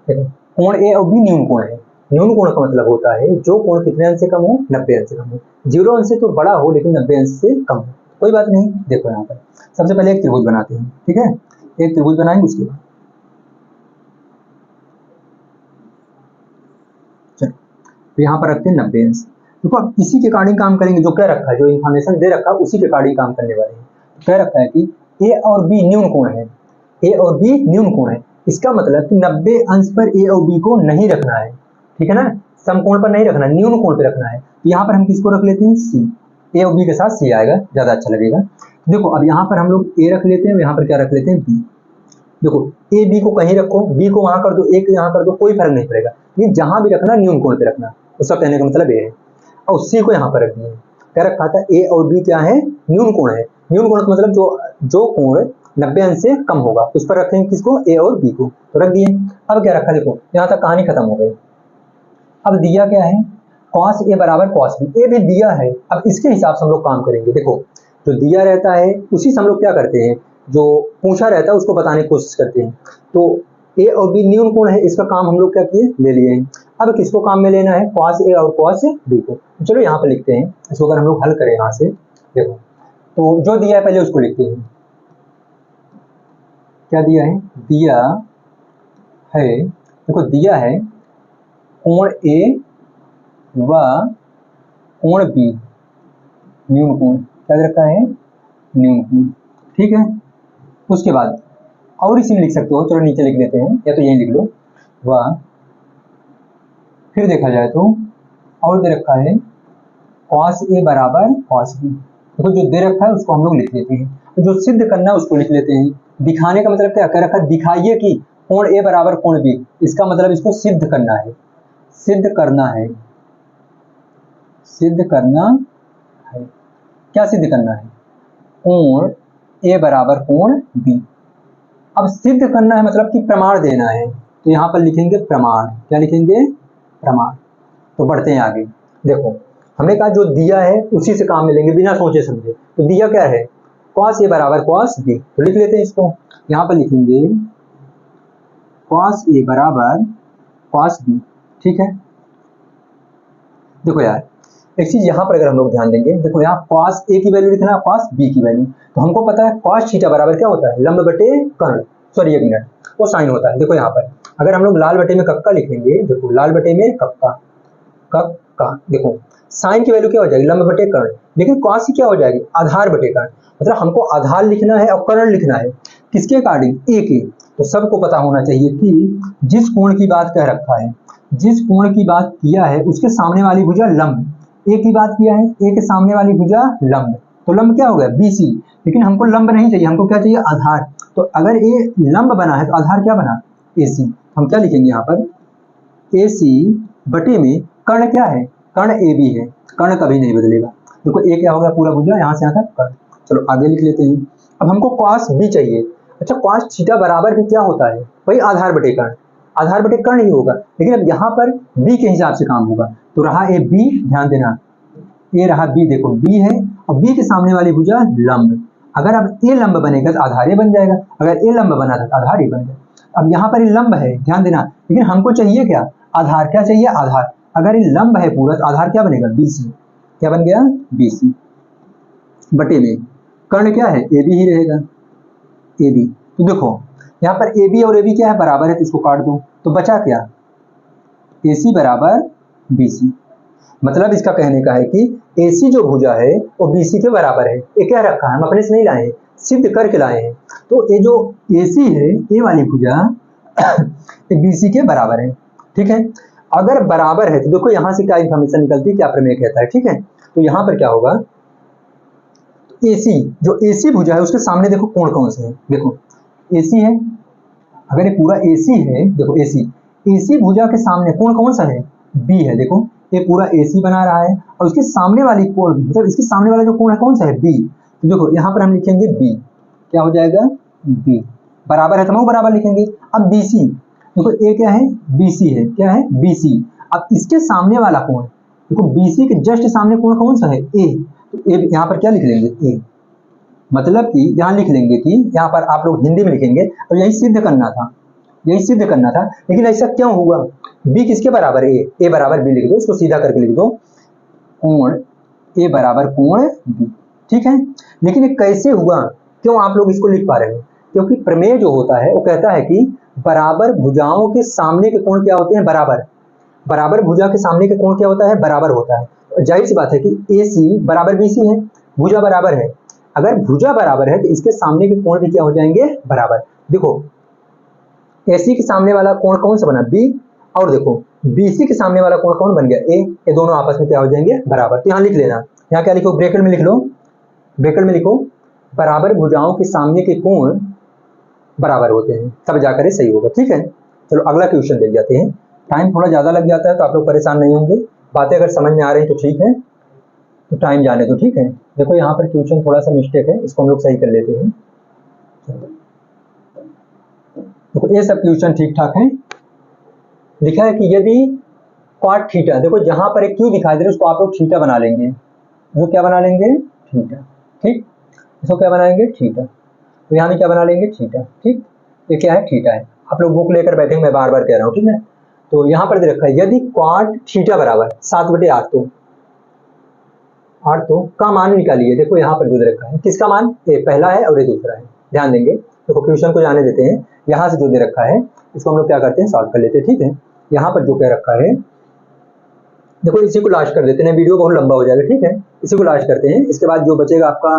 देखो कोण ए और बी न्यून कोण है। न्यून कोण का मतलब होता है जो कोण कितने अंश से कम हो, 90 अंश से कम हो। 0 अंश से तो बड़ा हो लेकिन 90 अंश से कम हो, कोई बात नहीं। देखो यहाँ पर सबसे पहले एक त्रिभुज बनाते हैं, ठीक है एक त्रिभुज बनाएंगे, उसके बाद चलो तो यहाँ पर रखते हैं 90 अंश। देखो अब इसी के अकॉर्डिंग काम करेंगे, जो क्या रखा है जो इन्फॉर्मेशन दे रखा है उसी के अकॉर्डिंग काम करने वाले हैं। क्या रखा है कि ए और बी न्यून कोण है, ए और बी न्यून कोण है, इसका मतलब कि 90 अंश पर ए और बी को नहीं रखना है, ठीक है ना, समकोण पर नहीं रखना, न्यून कोण पे रखना है। तो यहाँ पर हम किसको रख लेते हैं सी, ए और बी के साथ सी आएगा, ज्यादा अच्छा लगेगा। देखो अब यहाँ पर हम लोग ए रख लेते हैं, यहाँ पर क्या रख लेते हैं बी। देखो ए बी को कहीं रखो, बी को वहां कर दो, ए को यहाँ कर दो, कोई फर्क नहीं पड़ेगा, लेकिन जहां भी रखना न्यून कोण पे रखना, उसका कहने का मतलब ये है। और सी को यहाँ पर रख दिए, क्या रखा था ए और बी क्या है न्यून कोण है। न्यून कोण का मतलब जो कोण 90 अंश से कम होगा उस पर रखेंगे किसको, ए और बी को, तो रख दिए। अब क्या रखा, देखो यहाँ तक कहानी खत्म हो गई। अब दिया क्या है कॉस ए बराबर कॉस बी, ए भी दिया है। अब इसके हिसाब से हम लोग काम करेंगे। देखो जो दिया रहता है उसी से हम लोग क्या करते हैं, जो पूछा रहता है उसको बताने की कोशिश करते हैं। तो ए और बी न्यून कोण है, इसका काम हम लोग क्या किए ले लिए हैं। अब किसको काम में लेना है, कॉस ए और कॉस बी को। तो चलो यहाँ पे लिखते हैं इसको, अगर हम लोग हल करें यहाँ से, देखो तो जो दिया है पहले उसको लिखते हैं। क्या दिया है, दिया है, देखो दिया है कोण ए व कोण बी न्यून कोण, क्या रखा है न्यून कोण, ठीक है। उसके बाद और इसी में लिख सकते हो, चलो नीचे लिख लेते हैं या तो यही लिख लो व, फिर देखा जाए तो और दे रखा है कॉस ए बराबर कॉस बी। देखो जो दे रखा है उसको हम लोग लिख लेते हैं, तो जो सिद्ध करना है उसको लिख लेते हैं। दिखाने का मतलब क्या कर रखा है, दिखाइए कि कोण ए बराबर कोण बी, इसका मतलब इसको सिद्ध करना है, सिद्ध करना है, सिद्ध करना है। क्या सिद्ध करना है, कोण ए बराबर कोण बी। अब सिद्ध करना है मतलब कि प्रमाण देना है, तो यहाँ पर लिखेंगे प्रमाण, क्या लिखेंगे प्रमाण। तो बढ़ते हैं आगे, देखो हमने कहा जो दिया है उसी से काम मिलेंगे बिना सोचे समझे। तो दिया क्या है, cos a बराबर cos b, तो लिख लेते हैं इसको, यहाँ पर लिखेंगे cos a बराबर cos b। ठीक है, देखो यार एक चीज यहाँ पर अगर हम लोग ध्यान देंगे, देखो यहाँ cos a की वैल्यू लिखना है, cos b की वैल्यू, तो हमको पता है cos थीटा बराबर क्या होता है, लंब बटे कर्ण, सॉरी एक मिनट, वो साइन होता है। देखो यहाँ पर अगर हम लोग लाल बटे में कक्का लिखेंगे, देखो लाल बटे में कक्का, कक्का, देखो साइन की वैल्यू क्या हो जाएगी, लंब बटे कर्ण, लेकिन cos की क्या हो जाएगी, आधार बटे कर्ण। मतलब हमको आधार लिखना है और कर्ण लिखना है, किसके अकॉर्डिंग, a के। तो सबको पता होना चाहिए कि जिस कोण की बात कह रखा है, जिस कोण की बात किया है उसके सामने वाली भुजा लंब, ए की बात किया है, ए के सामने वाली भुजा लंब, तो लंब क्या हो गया, BC। लेकिन हमको लंब नहीं चाहिए, हमको क्या चाहिए, आधार। तो अगर ए लंब बना है तो आधार क्या बना, AC। हम क्या लिखेंगे यहाँ पर, AC बटे में कर्ण क्या है, कर्ण AB है, कर्ण कभी नहीं बदलेगा। देखो ए क्या होगा, पूरा भुजा यहाँ से यहाँ तक कर्ण। चलो आगे लिख लेते हैं। अब हमको cos B चाहिए। अच्छा cos थीटा बराबर भी क्या होता है, वही आधार बटे कर्ण, आधार बटे कर्ण ही होगा, लेकिन अब यहाँ पर B के हिसाब से काम होगा। तो रहा ए B, ध्यान देना, ये रहा B, देखो B है और B के सामने वाली भुजा लंब। अगर अब ए लंब बनेगा तो आधार ए बन जाएगा, अगर ए लंब बना था तो आधार ए बन जाएगा। अब यहाँ पर ये लंब है, ध्यान देना, लेकिन हमको चाहिए क्या, आधार। क्या चाहिए, आधार। अगर ये लंब है पूरा तो आधार क्या बनेगा, BC। क्या बन गया, BC बटे में कर्ण क्या है, AB ही रहेगा, AB। तो देखो यहाँ पर AB और AB क्या है, बराबर है, तो इसको काट दो, तो बचा क्या, AC बराबर BC। मतलब इसका कहने का है कि AC जो भुजा है वो BC के बराबर है। ये क्या रखा है, हम अपने से नहीं लाए हैं, सिद्ध करके लाए हैं। तो ये जो AC है, ये वाली भुजा ये BC के बराबर है। ठीक है, अगर बराबर है तो देखो यहाँ से क्या इंफॉर्मेशन निकलती है, क्या प्रमेय कहता है। ठीक है, तो यहाँ पर क्या होगा, AC जो AC भुजा है उसके सामने देखो कोण कौन से है, देखो AC है, अगर ये पूरा AC है, देखो AC भुजा के सामने कोण कौन सा है, B है। देखो ये पूरा AC बना रहा है और उसके सामने वाली कोण, मतलब इसके सामने वाला जो कोण है कौन सा है, B। तो देखो यहाँ पर हम लिखेंगे B, क्या हो जाएगा, B बराबर है, तो हम बराबर लिखेंगे। अब BC, देखो A क्या है, BC है, क्या है, BC। अब इसके सामने वाला कोण, देखो BC के जस्ट सामने कोण कौन सा है, A। तो A यहाँ पर क्या लिख लेंगे, A। मतलब कि यहाँ लिख लेंगे कि यहाँ पर आप लोग हिंदी में लिखेंगे, और यही सिद्ध करना था, यही सिद्ध करना था। लेकिन ऐसा क्यों हुआ, B किसके बराबर है, A बराबर B लिख दो, इसको सीधा करके लिख दो, कोण A बराबर कोण B। ठीक है, लेकिन ये कैसे हुआ, क्यों आप लोग इसको लिख पा रहे हो, क्योंकि प्रमेय जो होता है वो कहता है कि बराबर भुजाओं के सामने के कोण क्या होते हैं, बराबर। बराबर भुजा के सामने के कोण क्या होता है, बराबर होता है। जाहिर सी बात है कि AC बराबर BC है, भुजा बराबर है। अगर भुजा बराबर है तो इसके सामने के कोण भी क्या हो जाएंगे, बराबर। देखो AC के सामने वाला कोण कौन सा बना, B, और देखो BC के सामने वाला कोण कौन बन गया, A। ये दोनों आपस में क्या हो जाएंगे, बराबर। तो यहाँ लिख लेना, यहाँ क्या लिखो, ब्रैकेट में लिख लो, ब्रैकेट में लिखो, बराबर भुजाओं के सामने के कोण बराबर होते हैं, तब जाकर ये सही होगा। ठीक है, चलो अगला क्वेश्चन देख जाते हैं। टाइम थोड़ा ज्यादा लग जाता है तो आप लोग परेशान नहीं होंगे, बातें अगर समझ में आ रही तो ठीक है, तो टाइम जाने दो। ठीक है, देखो यहाँ पर क्वेश्चन थोड़ा सा मिस्टेक है, इसको हम लोग सही कर लेते हैं। देखो ये सब क्वेश्चन ठीक ठाक है। लिखा है कि यदि cot थीटा, देखो जहां पर एक क्यू दिखाई दे रहा है उसको आप लोग थीटा बना लेंगे, वो क्या बना लेंगे, थीटा। ठीक, इसको क्या बनाएंगे, थीटा। तो यहाँ भी क्या बना लेंगे, थीटा। ठीक, ये क्या है, थीटा है। आप लोग बुक लेकर बैठेंगे, मैं बार बार कह रहा हूँ। ठीक है, तो यहाँ पर दे रखा है यदि cot थीटा बराबर 7/8, तो 8 तो का मान निकालिए। देखो यहाँ पर जो दे रखा है, किसका मान, ये पहला है और ये दूसरा है, ध्यान देंगे। देखो क्वेश्चन को जाने देते हैं, यहाँ से जो दे रखा है इसको हम लोग क्या करते हैं, सॉल्व कर लेते हैं। ठीक है, यहाँ पर जो कह रखा है, देखो इसी को लास्ट कर देते हैं, वीडियो बहुत लंबा हो जाएगा। ठीक है, इसी को लास्ट करते हैं, इसके बाद जो बचेगा आपका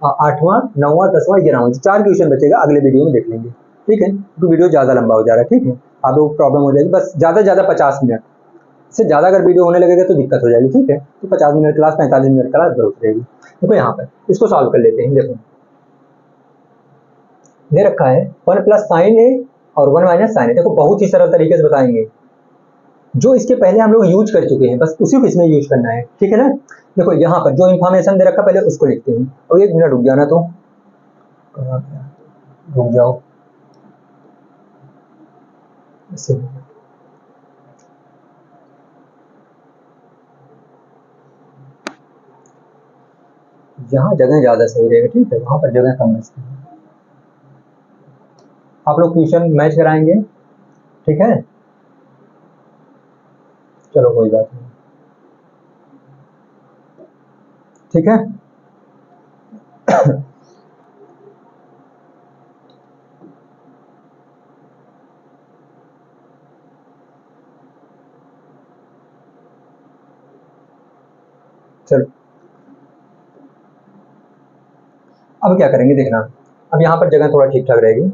8वां 9वां 10वां 11वां 4 क्वेश्चन बचेगा, अगले वीडियो में देख लेंगे। ठीक है, तो वीडियो ज़्यादा लंबा हो जा रहा है। ठीक है, आप लोग प्रॉब्लम हो जाएगी, बस ज़्यादा से ज़्यादा 50 मिनट से ज़्यादा अगर वीडियो होने लगेगा तो दिक्कत हो जाएगी। ठीक है, तो 50 मिनट क्लास, 45 मिनट क्लास जरूर रहेगी। देखो यहाँ पर इसको सॉल्व कर लेते हैं। देखो दे रखा है 1 + sin A और 1 - sin A। देखो बहुत ही सरल तरीके से बताएंगे, जो इसके पहले हम लोग यूज कर चुके हैं, बस उसी को इसमें यूज करना है। ठीक है ना, देखो यहाँ पर जो इन्फॉर्मेशन दे रखा पहले उसको लिखते हैं, और 1 मिनट रुक जाना, तो रुक जाओ जहाँ जगह ज़्यादा सही रहेगा, ठीक है, वहाँ पर जगह कम बचती है। आप लोग क्वेश्चन मैच कराएंगे, ठीक है, चलो कोई बात नहीं, ठीक है। चलो अब क्या करेंगे देखना, अब यहाँ पर जगह थोड़ा ठीक ठाक रहेगी।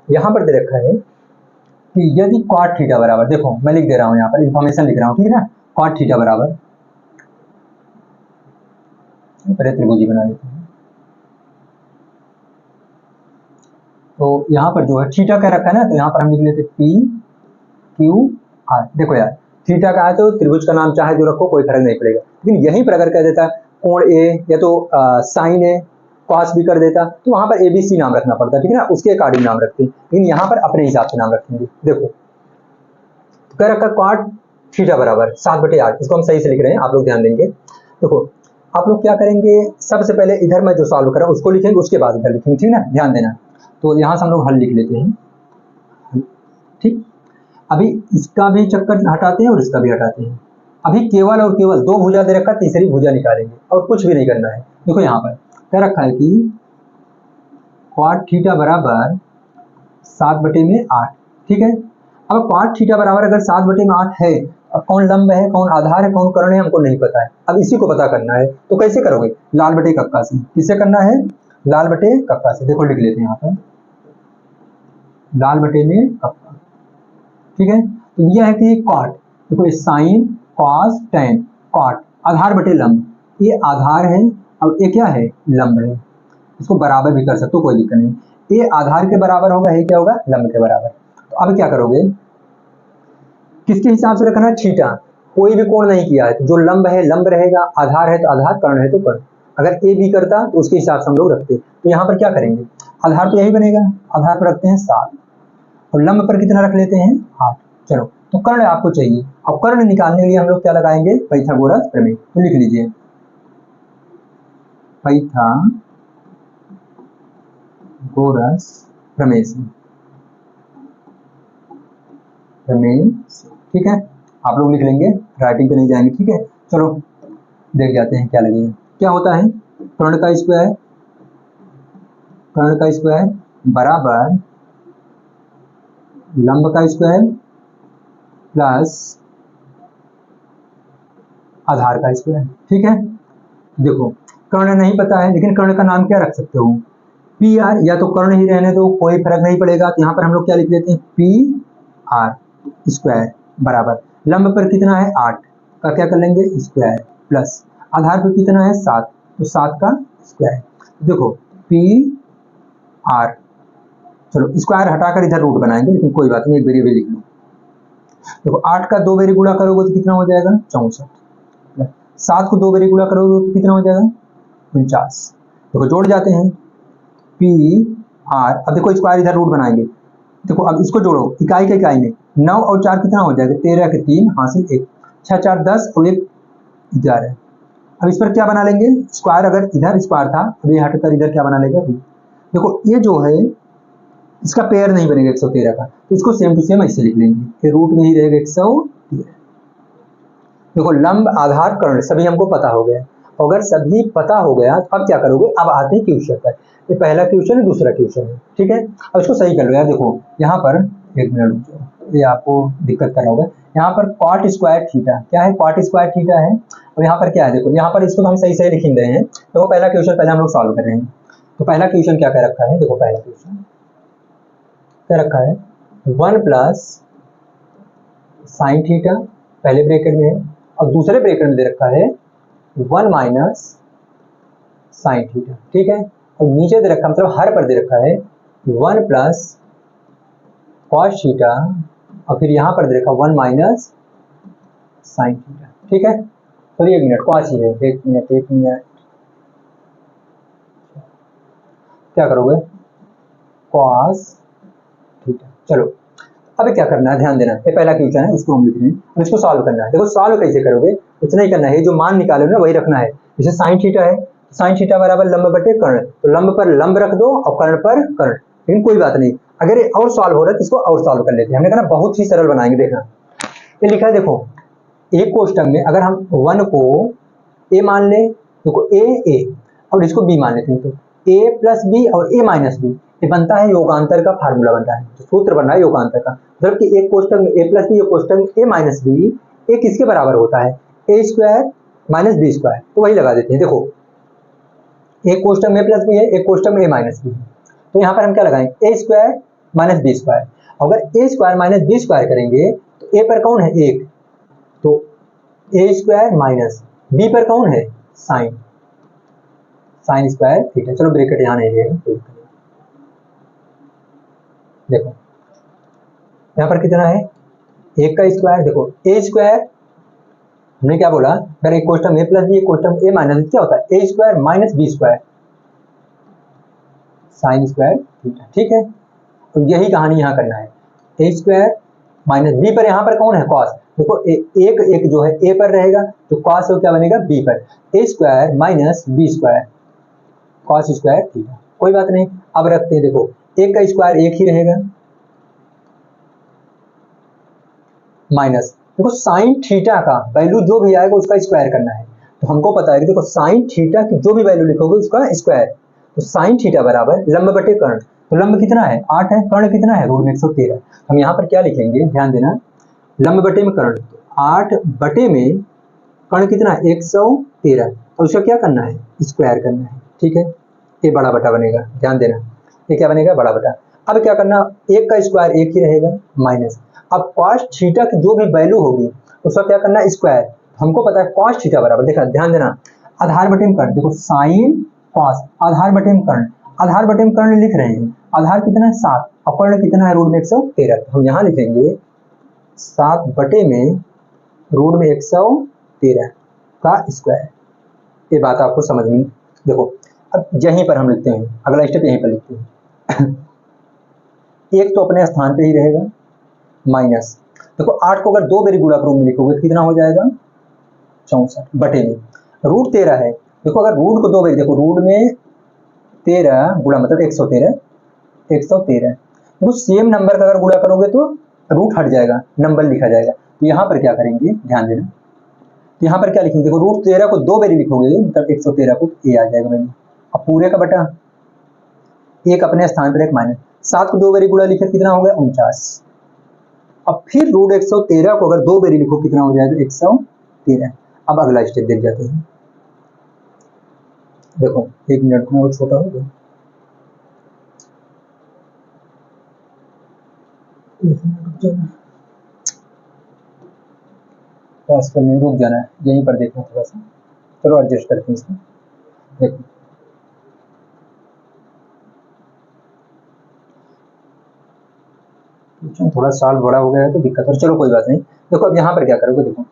यहाँ पर दे रखा है कि यदि cot थीटा बराबर, देखो मैं लिख दे रहा हूँ यहाँ पर इंफॉर्मेशन लिख रहा हूँ, ठीक है ना, cot थीटा बराबर, पहले त्रिभुजी बना लेते हैं। तो यहाँ पर जो है थीटा क्या रखा है ना, तो यहाँ पर हम लिख लेते पी क्यू आर। देखो यार थीटा का है तो त्रिभुज का नाम चाहे जो रखो कोई फर्क नहीं पड़ेगा, लेकिन यहीं पर अगर कह देता कोण ए या तो साइन ए कॉस भी कर देता तो वहां पर एबीसी नाम रखना पड़ता, ठीक है ना, उसके अकॉर्डिंग नाम रखते हैं, लेकिन यहाँ पर अपने हिसाब से नाम रखेंगे। देखो तो कह रखा cot थीटा बराबर 7/8, इसको हम सही से लिख रहे हैं, आप लोग ध्यान देंगे। देखो आप लोग क्या करेंगे, सबसे पहले इधर मैं जो सॉल्व कर रहा हूँ उसको लिखेंगे, उसके बाद इधर लिखेंगे, ठीक है ना, ध्यान देना। तो यहाँ से हम लोग हल लिख लेते हैं, ठीक। अभी इसका भी चक्कर हटाते हैं और इसका भी हटाते हैं। अभी केवल और केवल दो भुजा दे रखा, तीसरी भुजा निकालेंगे और कुछ भी नहीं करना है। देखो यहाँ पर क्या रखा है कि cot थीटा बराबर 7/8, ठीक है। अब cot थीटा बराबर अगर 7/8 है, अब कौन लंब है, कौन आधार है, कौन कर्ण है, हमको नहीं पता है। अब इसी को पता करना है, तो कैसे करोगे, लाल बटे कक्का से। किससे करना है, लाल बटे कक्का से। देखो लिख लेते हैं यहाँ पर लाल बटे में कक्का, ठीक है। तो दिया है कि cot, देखो साइन कॉस tan, cot आधार बटे लंब, ये आधार है और ये क्या है, लंब है। इसको बराबर भी कर सकते हो, कोई दिक्कत नहीं। ये आधार के बराबर होगा, ये क्या होगा, लंब के बराबर। तो अब क्या करोगे, किसके हिसाब से रखना है, थीटा, कोई भी कोण नहीं किया है, तो जो लंब है लंब रहेगा, आधार है तो आधार, कर्ण है तो कर्ण। अगर ए बी करता तो उसके हिसाब से हम लोग रखते। तो यहाँ पर क्या करेंगे, आधार तो यही बनेगा, आधार पर रखते हैं 7 और लंब पर कितना रख लेते हैं, 8। चलो तो कर्ण आपको चाहिए, अब कर्ण निकालने के लिए हम लोग क्या लगाएंगे, पाइथागोरस प्रमेय। तो लिख लीजिए पाइथागोरस प्रमेय से, ठीक है। आप लोग लिख लेंगे, राइटिंग पे नहीं जाएंगे, ठीक है। चलो देख जाते हैं क्या लगेगा। क्या होता है, कर्ण का स्क्वायर बराबर लंब का स्क्वायर प्लस आधार का स्क्वायर, ठीक है। देखो कर्ण नहीं पता है, लेकिन कर्ण का नाम क्या रख सकते हो, पी आर, या तो कर्ण ही रहने दो, कोई फर्क नहीं पड़ेगा। तो यहाँ पर हम लोग क्या लिख लेते हैं, पी आर स्क्वायर बराबर लंब पर कितना है 8 का क्या कर लेंगे स्क्वायर, प्लस आधार पर कितना है 7, तो 7 का स्क्वायर। देखो पी आर, चलो स्क्वायर हटाकर इधर रूट बनाएंगे, लेकिन कोई बात नहीं, एक वेरिएबल लिख लो। देखो 8 का 2 बारी गुणा करोगे तो कितना हो जाएगा 64, 7 को 2 बारी गुणा करोगे तो कितना हो जाएगा 49। देखो जोड़ जाते हैं पी आर, अब देखो स्क्वायर इधर रूट बनाएंगे, देखो अब इसको जोड़ो इकाई के इकाई में, 9 और 4 कितना हो जाएगा 13 के 3 हासिल 1, 6 4 10 और 1 11। अब इस पर क्या बना लेंगे, स्क्वायर अगर इधर स्क्वायर था, अब ये हटकर इधर क्या बना लेगा, देखो ये जो है इसका पेयर नहीं बनेगा 113 का, तो इसको सेम टू सेम ऐसे लिख लेंगे कि रूट में ही रहेगा 113। देखो लंब आधार कर्ण सभी हमको पता हो गया, अगर सभी पता हो गया तो अब क्या करोगे, अब आते हैं क्वेश्चन पर। ये पहला क्वेश्चन है, दूसरा क्वेश्चन है, ठीक है। अब इसको सही कर लो यार। देखो यहाँ पर एक मिनट, ये आपको दिक्कत कर रहा होगा, यहाँ पर cot स्क्वायर थीटा क्या है, cot स्क्वायर थीटा है, और यहाँ पर क्या है, देखो यहाँ पर इसको तो हम सही सही लिख ही रहे हैं। तो वो पहला क्वेश्चन पहले हम लोग सॉल्व कर रहे हैं। तो पहला क्वेश्चन क्या कह रखा है, देखो पहला क्वेश्चन क्या रखा है, 1 प्लस साइन थीटा पहले ब्रैकेट में है, और दूसरे ब्रैकेट में दे रखा है 1 माइनस साइन थीटा, ठीक है। और नीचे दे रखा मतलब हर पर दे रखा है 1 प्लस कॉस थीटा, और फिर यहाँ पर दे रखा 1 माइनस साइन थीटा, ठीक है। तो एक मिनट कॉस ही है, एक मिनट क्या करोगे, कॉस थीटा। चलो अब क्या करना है, ध्यान देना, ये पहला क्वेश्चन है, इसको हम लिख रहे हैं, अब इसको सॉल्व करना है। देखो सॉल्व कैसे करोगे, कुछ नहीं करना है, जो मान निकाले ना वही रखना है। जैसे साइन थीटा है साइन थीटा बराबर लंब बटे कर्ण, तो लंब पर लंब रख दो और कर्ण पर कर्ण, लेकिन कोई बात नहीं, अगर ये और सॉल्व हो रहा है तो इसको और सॉल्व कर लेते हैं। हमने कहा ना बहुत ही सरल बनाएंगे, देखना ये लिखा है देखो, एक कोष्टक में अगर हम 1 को ए मान ले, देखो ए और इसको बी मान लेते हैं, तो ए प्लस बी और ए माइनस बी, ये बनता है योगांतर का फार्मूला बनता है, तो सूत्र बन रहा है योगांतर का, मतलब कि एक कोष्टक में ए प्लस बी, एक कोष्टक में ए माइनस बी, ये किसके बराबर होता है, a square minus b square, तो वही लगा देते हैं। देखो एक कोष्टक में ए प्लस बी है, एक कोष्टक में ए माइनस बी है, तो यहाँ पर हम क्या लगाएंगे, ए स्क्वायर माइनस बी स्क्वायर, अगर ए स्क्वायर माइनस बी स्क्वायर करेंगे तो ए पर कौन है एक, तो ए स्क्वायर माइनस बी पर कौन है साइन, साइन स्क्वायर थीटा, चलो ब्रैकेट यहाँ नहीं लेगा, देखो यहाँ पर कितना है, एक का स्क्वायर, देखो ए स्क्वायर, हमने क्या बोला, अगर एक कोष्टक में ए प्लस बी, एक कोष्टक में ए माइनस, क्या होता है a square minus b square sine square theta, ठीक है। तो यही कहानी यहाँ करना है, ए स्क्वायर माइनस बी पर, यहाँ पर कौन है कॉस, देखो एक जो है ए पर रहेगा, तो कॉस क्या बनेगा बी पर, a square minus b square cos square theta, कोई बात नहीं। अब रखते हैं, देखो एक का स्क्वायर एक ही रहेगा, माइनस, देखो साइन थीटा का वैल्यू जो भी आएगा उसका स्क्वायर करना है, तो हमको पता है कि देखो साइन थीटा की जो भी वैल्यू लिखोगे उसका स्क्वायर, तो साइन थीटा बराबर लंब बटे कर्ण, तो लंब कितना है 8 है, कर्ण कितना है रूट में 113, हम यहाँ पर क्या लिखेंगे ध्यान देना, लंब बटे में कर्ण, 8 बटे में कर्ण कितना है 113, और उसका क्या करना है स्क्वायर करना है, ठीक है। ये बड़ा बटा बनेगा, ध्यान देना ये क्या बनेगा बड़ा बटा। अब क्या करना, एक का स्क्वायर एक ही रहेगा माइनस, अब कॉस थीटा की जो भी वैल्यू होगी उसका क्या करना स्क्वायर, हमको पता है कॉस थीटा बराबर, देखा ध्यान देना, आधार बटे में कर्ण, देखो साइन कॉस आधार बटे में कर्ण, आधार बटे में कर्ण लिख रहे हैं, आधार कितना है 7 और कर्ण कितना है रूट में 113, हम यहाँ लिखेंगे 7 बटे में रूट में 113 का स्क्वायर, ये बात आपको समझ में, देखो अब यहीं पर हम लिखते हैं, अगला स्टेप यहीं पर लिखते हैं एक तो अपने स्थान पे ही रहेगा माइनस, देखो 8 को अगर 2 बारी गुणा रूप में लिखोगे तो कितना हो जाएगा 64 बटे में रूट 13 है, देखो अगर रूट को 2 बारी, देखो रूट में 13 गुणा मतलब 113, देखो सेम नंबर का अगर गुणा करोगे तो रूट हट जाएगा, नंबर लिखा जाएगा, तो यहाँ पर क्या करेंगे ध्यान देना, तो यहाँ पर क्या लिखेंगे, देखो रूट 13 को 2 बारी लिखोगे मतलब 113 को ए आ जाएगा वैल्यू, अब पूरे का बटा एक अपने स्थान पर एक माइनस, 7 को 2 बारी गुणा लिखे कितना हो गया 49, अब फिर रूट 113 को अगर 2 बारी लिखो कितना हो जाएगा 113। अब अगला स्टेप देख जाते हैं, देखो 1 मिनट में वो छोटा हो गया, पास करने रुक जाना है, यहीं पर देखना थोड़ा सा, चलो एडजस्ट करते हैं इसको, देखो थोड़ा साल बड़ा हो गया है तो दिक्कत है, चलो कोई बात नहीं। देखो अब यहाँ पर क्या करोगे, देखो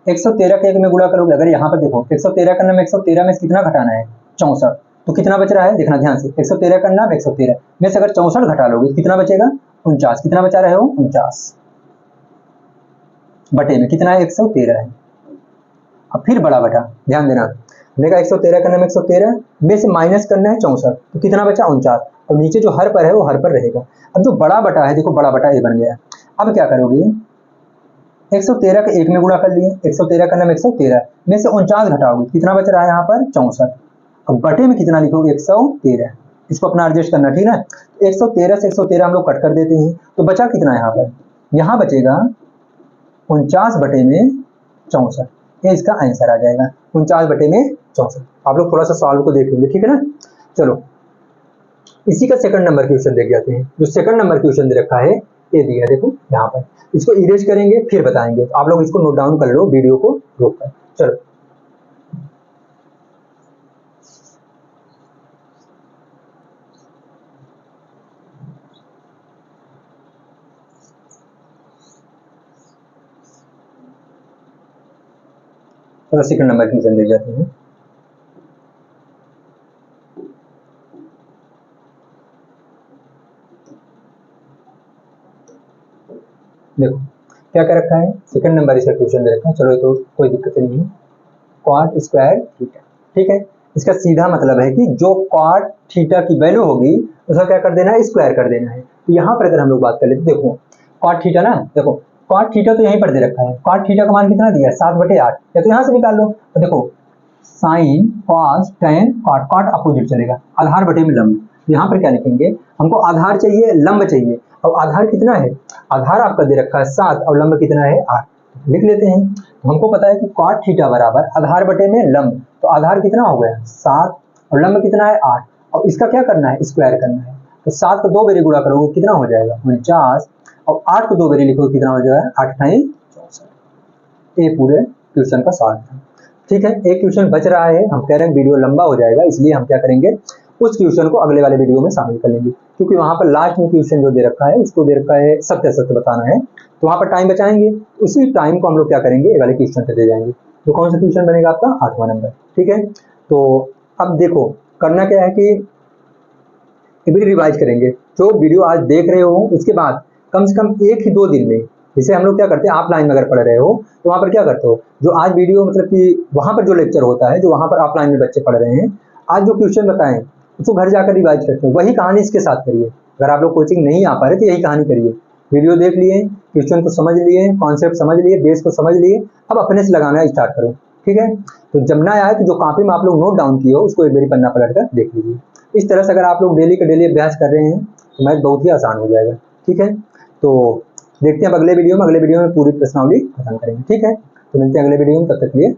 113 के 1 में गुणा करोगे, अगर यहाँ पर देखो 113 करना में 113 में कितना घटाना है 64, तो कितना बच रहा है देखना ध्यान से, 113 करना में 113 में से अगर 64 घटा लोगे कितना बचेगा 49, कितना बचा रहे हो 49 बटे में कितना है 113 है, अब फिर बड़ा बटा, ध्यान देना देखा 113 करना में 113 में से माइनस करना है 64, तो कितना बचा 49, और नीचे जो हर पर है वो हर पर रहेगा, अब जो बड़ा बटा है देखो बड़ा बटा ए बन गया, अब क्या करोगे 113 के 1 में गुणा कर लिए, 113 करना में 113 में से 49 घटाओगे कितना बच रहा है यहाँ पर 64, अब बटे में कितना लिखोगे 113, इसको अपना एडजस्ट करना ठीक है, 113 से 113 हम लोग कट कर देते हैं, तो बचा कितना यहाँ पर, यहाँ बचेगा 49 बटे में 64, ये इसका आंसर आ जाएगा 49 बटे में 64। आप लोग थोड़ा सा सॉल्व को देख लेंगे ठीक है ना। चलो इसी का सेकंड नंबर क्वेश्चन देख जाते हैं, जो सेकंड नंबर क्वेश्चन दे रखा है ये दिया है, देखो यहाँ पर इसको इरेज करेंगे फिर बताएंगे, तो आप लोग इसको नोट डाउन कर लो वीडियो को रोक कर। चलो थोड़ा सेकंड नंबर क्वेश्चन देख जाते हैं, देखो क्या कर रखा है सेकंड नंबर इसका क्वेश्चन दे रखा है, चलो तो कोई दिक्कत नहीं है, क्वाड स्क्वायर थीटा ठीक है। इसका सीधा मतलब है कि जो कॉट थीटा की वैल्यू होगी उसका क्या कर देना है, स्क्वायर कर देना है। तो यहाँ पर अगर हम लोग बात कर लेते, देखो कॉट थीटा ना, देखो कॉट थीटा तो यहीं पर दे रखा है, कॉट थीटा का मान कितना दिया है 7/8, या तो यहाँ से निकाल लो। तो देखो sine cos tan cot, cot opposite चलेगा, आधार बटे में लंब। यहाँ पर क्या लिखेंगे, हमको आधार चाहिए लंब चाहिए, और आधार कितना है, आधार आपका दे रखा है 7 और लंब कितना है 8, लिख लेते हैं। तो हमको पता है कि कॉट थीटा बराबर आधार बटे में लंब, तो आधार कितना हो गया 7 और लंब कितना है 8, और इसका क्या करना है, स्क्वायर करना है। तो 7 को 2 बारी गुणा करोगे कितना हो जाएगा 49, और 8 को 2 बारी लिखोगे कितना हो जाएगा 8 × 64। ये पूरे क्वेश्चन का सॉल्व है। ठीक है, एक क्वेश्चन बच रहा है, हम कह रहे हैं वीडियो लंबा हो जाएगा, इसलिए हम क्या करेंगे, उस क्वेश्चन को अगले वाले वीडियो में शामिल कर लेंगे, क्योंकि वहां पर लास्ट में क्वेश्चन जो दे रखा है उसको दे रखा है सत्य सत्य बताना है, तो वहां पर टाइम बचाएंगे, उसी टाइम को हम लोग क्या करेंगे ये वाले क्वेश्चन पे दे जाएंगे। तो कौन सा क्वेश्चन बनेगा आपका 8वां नंबर। ठीक है, तो अब देखो करना क्या है कि भी रिवाइज करेंगे, जो वीडियो आज देख रहे हो उसके बाद कम से कम 1 ही 2 दिन में, जैसे हम लोग क्या करते हैं ऑफलाइन में अगर पढ़ रहे हो तो वहाँ पर क्या करते हो, जो आज वीडियो मतलब कि वहाँ पर जो लेक्चर होता है, जो वहाँ पर ऑफलाइन में बच्चे पढ़ रहे हैं, आज जो क्वेश्चन बताएं उसको घर जाकर रिवाइज करते हो, वही कहानी इसके साथ करिए। अगर आप लोग कोचिंग नहीं आ पा रहे तो यही कहानी करिए, वीडियो देख लिए, क्वेश्चन को समझ लिए, कॉन्सेप्ट समझ लिए, बेस को समझ लिए, अब अपने से लगाना स्टार्ट करो। ठीक है, तो जब ना आए तो जो कॉपी में आप लोग नोट डाउन किए हो उसको एक बारी पन्ना पलट कर देख लीजिए। इस तरह से अगर आप लोग डेली का डेली अभ्यास कर रहे हैं तो मैथ बहुत ही आसान हो जाएगा। ठीक है, तो देखते हैं अब अगले वीडियो में, पूरी प्रश्नावली खत्म करेंगे। ठीक है, तो मिलते हैं अगले वीडियो में, तब तक के लिए।